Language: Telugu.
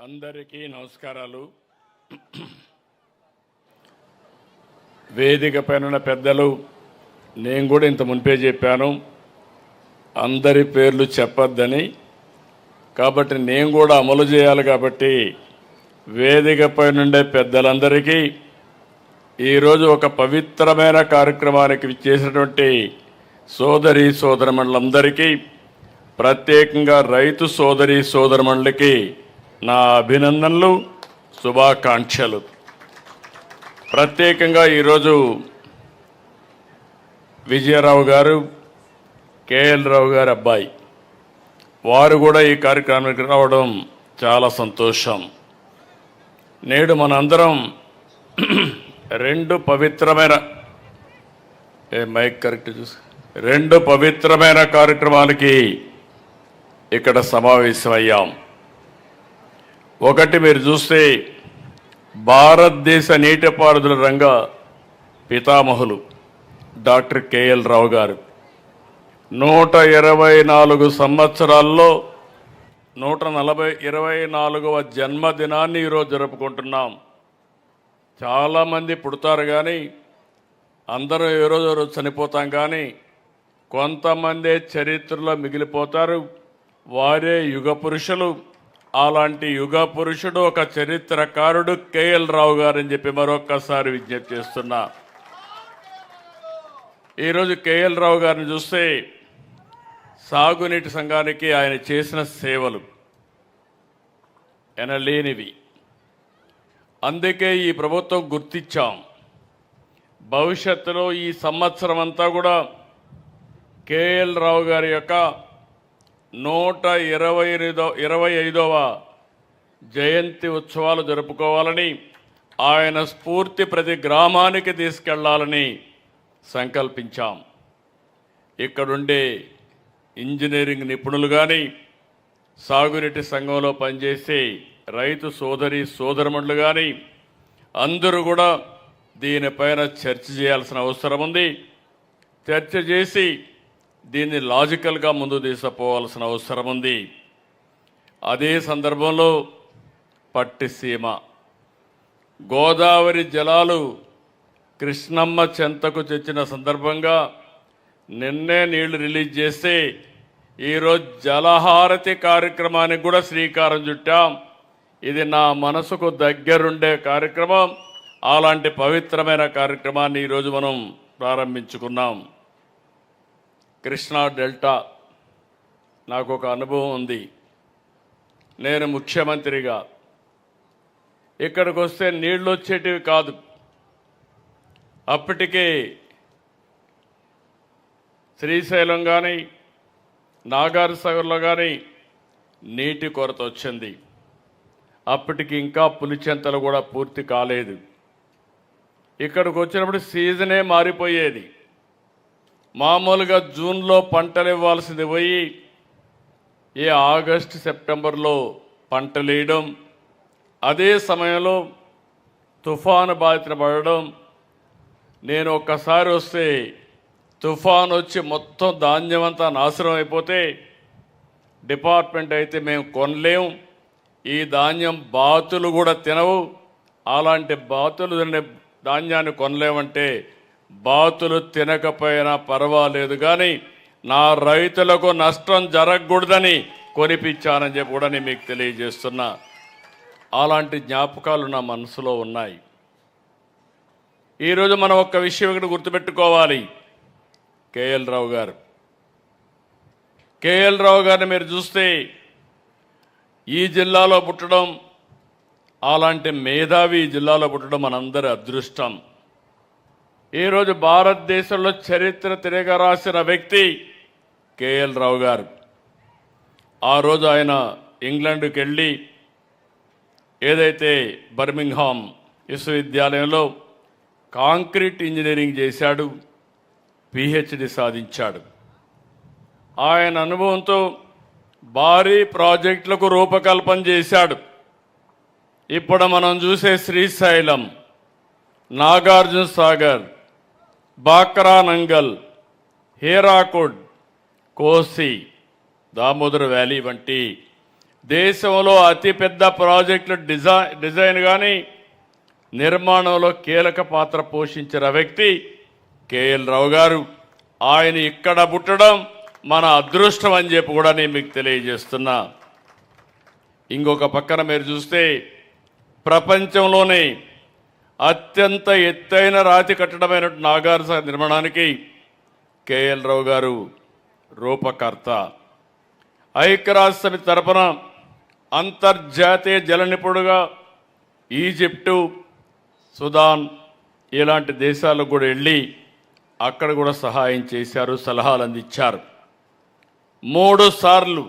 అందరికీ నమస్కారాలు. వేదిక పైన పెద్దలు, నేను కూడా ఇంత మునిపే చెప్పాను అందరి పేర్లు చెప్పొద్దని. కాబట్టి నేను కూడా అమలు చేయాలి. కాబట్టి వేదిక పైనుండే పెద్దలందరికీ ఈరోజు ఒక పవిత్రమైన కార్యక్రమానికి చేసినటువంటి సోదరి సోదరమణులందరికీ, ప్రత్యేకంగా రైతు సోదరి సోదరమణులకి నా అభినందనలు, శుభాకాంక్షలు. ప్రత్యేకంగా ఈరోజు విజయరావు గారు, కేఎల్ రావు గారి అబ్బాయి, వారు కూడా ఈ కార్యక్రమానికి రావడం చాలా సంతోషం. నేడు మనందరం రెండు పవిత్రమైన కార్యక్రమాలకి ఇక్కడ సమావేశమయ్యాం. ఒకటి, మీరు చూస్తే భారతదేశ నీటిపారుదల రంగ పితామహులు డాక్టర్ కేఎల్ రావు గారు 124 సంవత్సరాల్లో 124వ జన్మదినాన్ని ఈరోజు జరుపుకుంటున్నాం. చాలామంది పుడతారు కానీ అందరూ ఏ రోజు చనిపోతాం, కానీ కొంతమందే చరిత్రలో మిగిలిపోతారు. వారే యుగ పురుషులు. అలాంటి యుగ పురుషుడు, ఒక చరిత్రకారుడు కేఎల్ రావు గారు అని చెప్పి మరొక్కసారి విజ్ఞప్తి చేస్తున్నా. ఈరోజు కేఎల్ రావు గారిని చూస్తే సాగునీటి సంఘానికి ఆయన చేసిన సేవలు ఎనలేనివి. అందుకే ఈ ప్రభుత్వం గుర్తించాం. భవిష్యత్తులో ఈ సంవత్సరం అంతా కూడా కేఎల్ రావు గారి యొక్క 125వ జయంతి ఉత్సవాలు జరుపుకోవాలని, ఆయన స్ఫూర్తి ప్రతి గ్రామానికి తీసుకెళ్లాలని సంకల్పించాం. ఇక్కడుండే ఇంజనీరింగ్ నిపుణులు కానీ, సాగునీటి సంఘంలో పనిచేసే రైతు సోదరి సోదరమణులు కానీ అందరూ కూడా దీనిపైన చర్చ చేయాల్సిన అవసరం ఉంది. చర్చ చేసి దీన్ని లాజికల్గా ముందు తీసుకుపోవాల్సిన అవసరం ఉంది. అదే సందర్భంలో పట్టిసీమ గోదావరి జలాలు కృష్ణమ్మ చెంతకు తెచ్చిన సందర్భంగా నిన్నే నీళ్లు రిలీజ్ చేస్తే ఈరోజు జలహారతి కార్యక్రమానికి కూడా శ్రీకారం చుట్టాం. ఇది నా మనసుకు దగ్గరుండే కార్యక్రమం. అలాంటి పవిత్రమైన కార్యక్రమాన్ని ఈరోజు మనం ప్రారంభించుకున్నాం. కృష్ణా డెల్టా నాకు ఒక అనుభవం ఉంది. నేను ముఖ్యమంత్రిగా ఇక్కడికి వస్తే నీళ్ళు వచ్చేటివి కాదు. అప్పటికే శ్రీశైలం కానీ నాగార్జునసాగర్లో కానీ నీటి కొరత వచ్చింది. అప్పటికి ఇంకా పులిచెంతలు కూడా పూర్తి కాలేదు. ఇక్కడికి వచ్చినప్పుడు సీజనే మారిపోయేది. మామూలుగా జూన్లో పంటలు ఇవ్వాల్సింది పోయి ఆగస్టు సెప్టెంబర్లో పంటలు వేయడం, అదే సమయంలో తుఫాను బాధిత పడడం. నేను ఒక్కసారి వస్తే తుఫాను వచ్చి మొత్తం ధాన్యం అంతా నాశనం అయిపోతే డిపార్ట్మెంట్ అయితే మేము కొనలేం, ఈ ధాన్యం బాతులు కూడా తినవు, అలాంటి బాతులు తినే ధాన్యాన్ని కొనలేమంటే బాతులు తినకపోయినా పర్వాలేదు కానీ నా రైతులకు నష్టం జరగకూడదని కొనిపించానని చెప్పి కూడా నేను మీకు తెలియజేస్తున్నా. అలాంటి జ్ఞాపకాలు నా మనసులో ఉన్నాయి. ఈరోజు మనం ఒక్క విషయం ఇక్కడ గుర్తుపెట్టుకోవాలి. కేఎల్ రావు గారిని మీరు చూస్తే ఈ జిల్లాలో పుట్టడం, అలాంటి మేధావి ఈ జిల్లాలో పుట్టడం మనందరి అదృష్టం. ఈరోజు భారతదేశంలో చరిత్ర తిరగరాసిన వ్యక్తి కేఎల్ రావు గారు. ఆ రోజు ఆయన ఇంగ్లాండ్కి వెళ్ళి ఏదైతే బర్మింగ్హామ్ విశ్వవిద్యాలయంలో కాంక్రీట్ ఇంజనీరింగ్ చేశాడు, పిహెచ్డి సాధించాడు. ఆయన అనుభవంతో భారీ ప్రాజెక్టులకు రూపకల్పన చేశాడు. ఇప్పుడు మనం చూసే శ్రీశైలం, నాగార్జునసాగర్, బాక్రా నంగల్, హీరాకుడ్, కోసి, దామోదర్ వ్యాలీ వంటి దేశంలో అతిపెద్ద ప్రాజెక్టుల డిజైన్ కానీ నిర్మాణంలో కీలక పాత్ర పోషించిన వ్యక్తి కేఎల్ రావు గారు. ఆయన ఇక్కడ పుట్టడం మన అదృష్టం అని చెప్పి కూడా నేను మీకు తెలియజేస్తున్నా. ఇంకొక పక్కన మీరు చూస్తే ప్రపంచంలోనే అత్యంత ఎత్తైన రాతి కట్టడమైన నాగార్జున నిర్మాణానికి కేఎల్ రావు గారు రూపకర్త. ఐక్యరాజ్య సమితి తరపున అంతర్జాతీయ జల నిపుణుడుగా ఈజిప్టు, సుదాన్ ఇలాంటి దేశాలకు కూడా వెళ్ళి అక్కడ కూడా సహాయం చేశారు, సలహాలు అందించారు. 3 సార్లు